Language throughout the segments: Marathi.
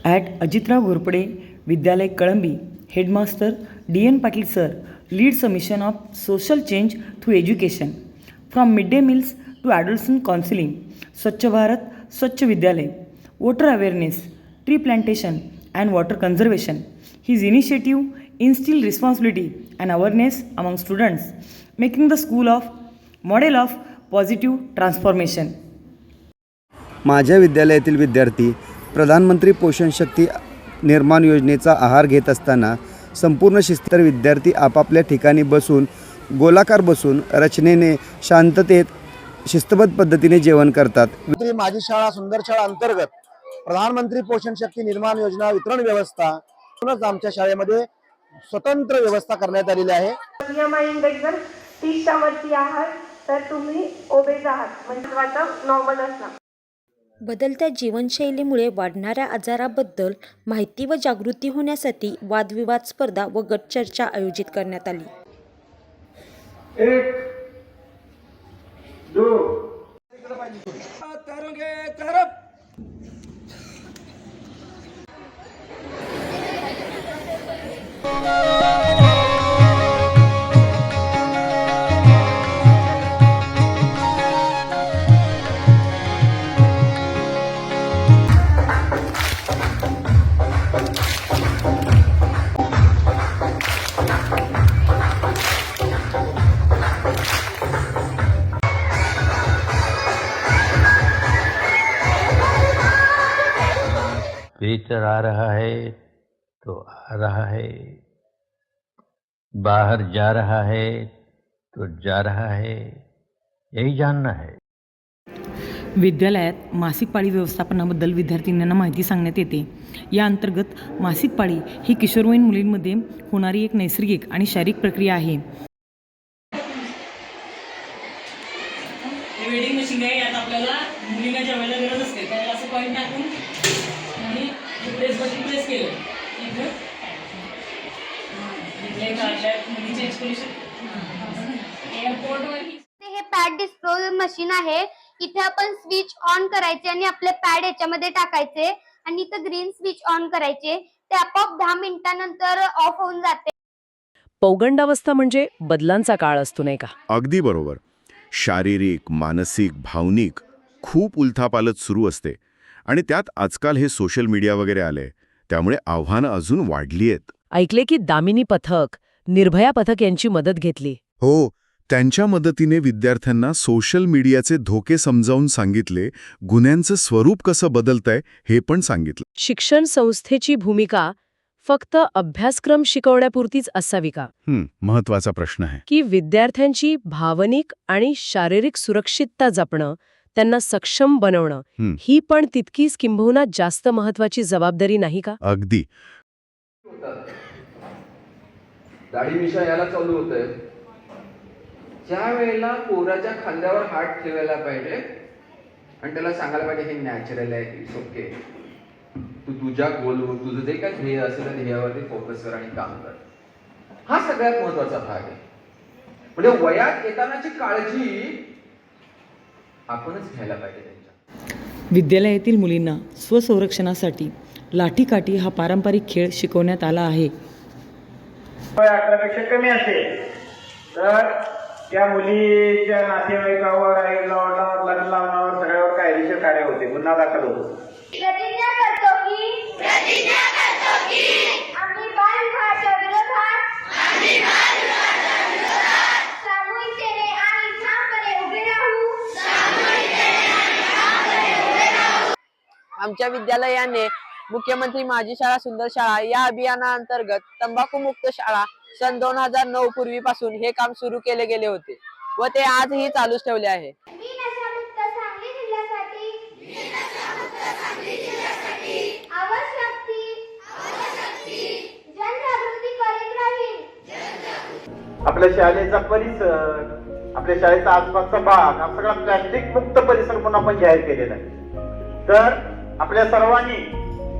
At Ajitrao Ghorpade Vidyalay Kalambi, Headmaster D.N. Patil sir leads a mission of social change through education. From midday meals to adolescent counseling, Swachh Bharat, Swachh Vidyalay, water awareness, tree plantation and water conservation. His initiative instilled responsibility and awareness among students, making the school a model of positive transformation. माझ्या विद्यालयातील विद्यार्थी प्रधानमंत्री पोषण शक्ती निर्माण योजनेचा आहार घेत असताना संपूर्ण शिस्तीत विद्यार्थी आपापल्या ठिकाणी बसून गोलाकार बसून रचनेने शांततेत शिस्तबद्ध पद्धतीने जेवण करतात. माझी शाळा सुंदर शाळा अंतर्गत प्रधानमंत्री पोषण शक्ती निर्माण योजना वितरण व्यवस्था म्हणूनच आमच्या शाळेमध्ये स्वतंत्र व्यवस्था करण्यात आलेली आहे. नियम इंडेक्स जर 30च्या वरती आहात तर तुम्ही ओबेज आहात म्हणजे वाटप नॉर्मल असणार. बदलत्या जीवनशैलीमुळे वाढणाऱ्या आजाराबद्दल माहिती व जागृती होण्यासाठी वादविवाद स्पर्धा व गट चर्चा आयोजित करण्यात आली. 1 2 भीतर आ रहा है तो आ रहा है, बाहर जा रहा है तो जा रहा है, यही जानना है. विद्यालयात मासिक पाळी व्यवस्थापनाबद्दल विद्यार्थिनींना माहिती सांगण्यात येते. या अंतर्गत मासिक पाळी ही किशोरवयीन मुलींमध्ये होणारी एक नैसर्गिक आणि शारीरिक प्रक्रिया आहे. वेडिंग मशीन आहे, यात आपल्याला मुलींना जेवायला गरज असते त्याला असं पॉईंट टाकून आणि प्रेस बटन प्रेस केलं इथं इथले काढल्यात मुली चेंज करू शकतो. एअरपोर्टवर हे पॅड डिस्पोजल मशीन आहे. इथे आपण स्विच ऑन करायचे आणि आपले पॅड याच्यामध्ये टाकायचे आणि इथं ग्रीन स्विच ऑन करायचे. ते आपोआप 10 मिनिटांनंतर ऑफ होऊन जाते. पौगंडावस्था म्हणजे बदलांचा काळ असतो नाही का? अगदी बरोबर. शारीरिक, मानसिक, भावनिक खूप उलथापालथ सुरू असते आणि त्यात आजकाल हे सोशल मीडिया वगैरे आले त्यामुळे आव्हानं अजून वाढली आहेत. ऐकले की दामिनी पथक, निर्भया पथक यांची मदत घेतली. हो, त्यांच्या मदतीने विद्यार्थ्यांना सोशल मीडियाचे धोके समजावून सांगितले, गुन्ह्यांचं स्वरूप कसं बदलतंय हे पण सांगितलं. शिक्षण संस्थेची भूमिका फक्त अभ्यासक्रम शिकवण्यापुरतीच असावी का? महत्वाचा प्रश्न आहे. की विद्यार्थ्यांची भावनिक आणि शारीरिक सुरक्षितता जपणं, त्यांना सक्षम बनवणं ही पण तितकीच किंबहुना जास्त महत्वाची जबाबदारी नाही का? अगदी. दाढी मिशा याला चालू होतंय ज्या वेळेला पोराच्या खांद्यावर हात ठेवायला पाहिजे आणि त्याला सांगायला पाहिजे हे नॅचरल आहे, इट्स ओके, तू तुझ्या गोलवर तुझं जे काय ध्येय असेल त्या ध्येयावरती फोकस कर आणि काम कर. हा सगळ्यात महत्वाचा भाग आहे. म्हणजे वयात येतानाची काळजी आपणच घ्यायला पाहिजे त्यांच्या. विद्यालयातील मुलींना स्वसंरक्षणासाठी लाठीकाठी हा पारंपरिक खेळ शिकवण्यात आला आहे. 18 कमी असेल तर त्या मुलीच्या नातेवाईकावर लग्न लावण्यावर सगळ्यावर कायदेशीर कार्य होते, गुन्हा दाखल होतो. प्रतिज्ञा करतो की आम्ही बालविवाहाच्या विरोधात सामूहिकतेने आणि ठामपणे उभे राहू. आमच्या विद्यालयाने मुख्यमंत्री माझी शाळा सुंदर शाळा या अभियानाअंतर्गत तंबाखूमुक्त शाळा सन 2009 पूर्वीपासून हे काम सुरू केले गेले होते व ते आजही चालूच ठेवले आहे. आपल्या शाळेचा परिसर, आपल्या शाळेचा आसपासचा भाग हा सगळा प्लॅस्टिक मुक्त परिसर म्हणून आपण जाहीर केलेला आहे. तर आपल्या सर्वांनी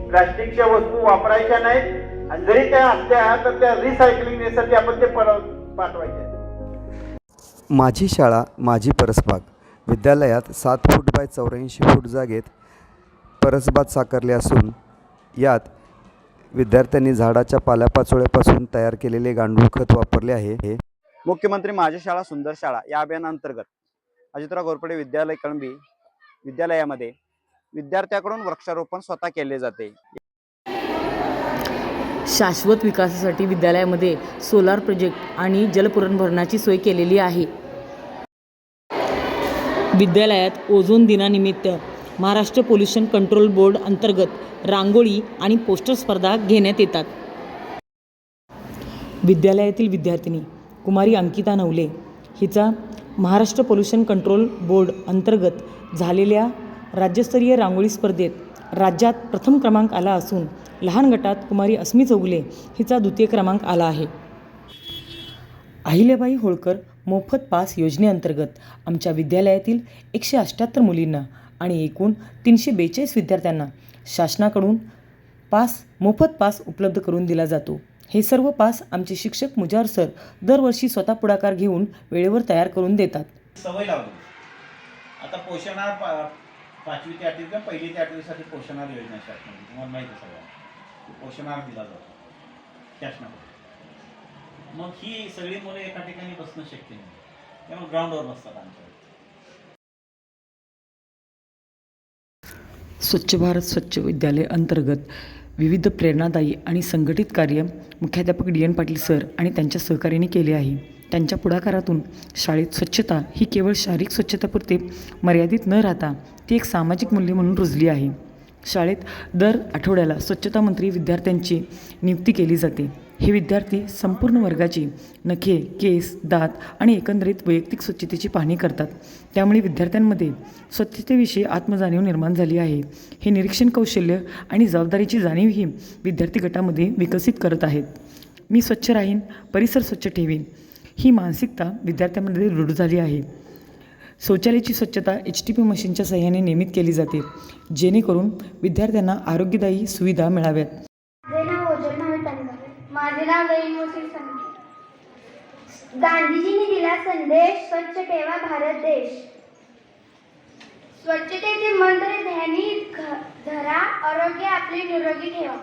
प्लॅस्टिकच्या वस्तू वापरायच्या नाहीत आणि जरी त्या असल्या तर त्या रिसायकलिंगसाठी आपण ते पाठवायचे. माझी शाळा माझी परसबाग विद्यालयात 7 फूट बाय 84 फूट जागेत परसबाग साकारली असून यात विद्यार्थ्यांनी झाडाच्या पाल्यापाचोळ्यापासून तयार केलेले गांडूळ खत वापरले आहे. मुख्यमंत्री माझी शाळा सुंदर शाळा या अभियानांतर्गत अजितराव घोरपडे विद्यालय कळंबी विद्यालयामध्ये विद्यार्थ्याकडून वृक्षारोपण स्वतः केले जाते. शाश्वत विकासासाठी विद्यालयामध्ये सोलार प्रोजेक्ट आणि जलपुरवठ्याची सोय केलेली आहे. विद्यालयात ओझोन दिनानिमित्त महाराष्ट्र पोल्युशन कंट्रोल बोर्ड अंतर्गत रांगोळी आणि पोस्टर स्पर्धा घेण्यात येतात. विद्यालयातील विद्यार्थिनी कुमारी अंकिता नवले हिचा महाराष्ट्र पोल्युशन कंट्रोल बोर्ड अंतर्गत झालेल्या राज्यस्तरीय रांगोळी स्पर्धेत राज्यात प्रथम क्रमांक आला असून लहान गटात कुमारी अस्मी चौगुले हिचा द्वितीय क्रमांक आला आहे. अहिल्याबाई होळकर मोफत पास योजनेअंतर्गत आमच्या विद्यालयातील 178 मुलींना आणि एकूण 342 विद्यार्थ्यांना शासनाकडून मोफत पास उपलब्ध करून दिला जातो. हे सर्व पास आमचे शिक्षक मुजार सर दरवर्षी स्वतः पुढाकार घेऊन वेळेवर तयार करून देतात. सवय लावली. आता पोषणाहार 5वी ते 8वी किंवा 1ली ते 8वीसाठी पोषणाहार योजना शासनाची तुम्हाला माहिती आहे सगळ्यांना. पोषणाहार दिला जातो शासनाकडून. मग ही सगळी मुलं एका ठिकाणी बसणं शक्य नाही, त्यामुळे ग्राउंडवर बसतात आमच्या. स्वच्छ भारत स्वच्छ विद्यालय अंतर्गत विविध प्रेरणादायी आणि संघटित कार्य मुख्याध्यापक DN पाटील सर आणि त्यांच्या सहकार्याने केले आहे. त्यांच्या पुढाकारातून शाळेत स्वच्छता ही केवळ शारीरिक स्वच्छतापुरते मर्यादित न राहता ती एक सामाजिक मूल्य म्हणून रुजली आहे. शाळेत दर आठवड्याला स्वच्छता मंत्री विद्यार्थ्यांची नियुक्ती केली जाते. हे विद्यार्थी संपूर्ण वर्गाची नखे, केस, दात आणि एकंदरीत वैयक्तिक स्वच्छतेची पाहणी करतात. त्यामुळे विद्यार्थ्यांमध्ये स्वच्छतेविषयी आत्मजाणीव निर्माण झाली आहे. हे निरीक्षण कौशल्य आणि जबाबदारीची जाणीवही विद्यार्थी गटामध्ये विकसित करत आहेत. मी स्वच्छ राहीन, परिसर स्वच्छ ठेवीन ही मानसिकता विद्यार्थ्यांमध्ये रूढ झाली आहे. शौचालयाची स्वच्छता HTP मशीनच्या सहाय्याने नियमित केली जाते, जेणेकरून विद्यार्थ्यांना आरोग्यदायी सुविधा मिळाव्यात. माझे नाव लईमोसी संकेत. गांधीजींनी दिला संदेश, स्वच्छ ठेवा भारत देश. स्वच्छतेचे मंत्र ध्यानी धरा, आरोग्य आपले निरोगी ठेवा.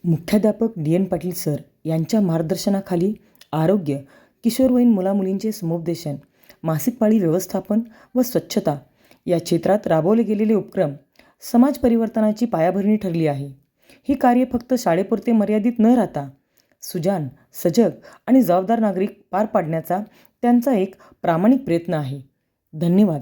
मुख्याध्यापक DN पाटील सर यांच्या मार्गदर्शनाखाली आरोग्य, किशोरवयीन मुलामुलींचे समुपदेशन, मासिक पाळी व्यवस्थापन व स्वच्छता या क्षेत्रात राबवले गेलेले उपक्रम समाज परिवर्तनाची पायाभरणी ठरली आहे. ही कार्य फक्त शाळेपुरते मर्यादित न राहता सुजाण, सजग आणि जबाबदार नागरिक पार पाडण्याचा त्यांचा एक प्रामाणिक प्रयत्न आहे. धन्यवाद.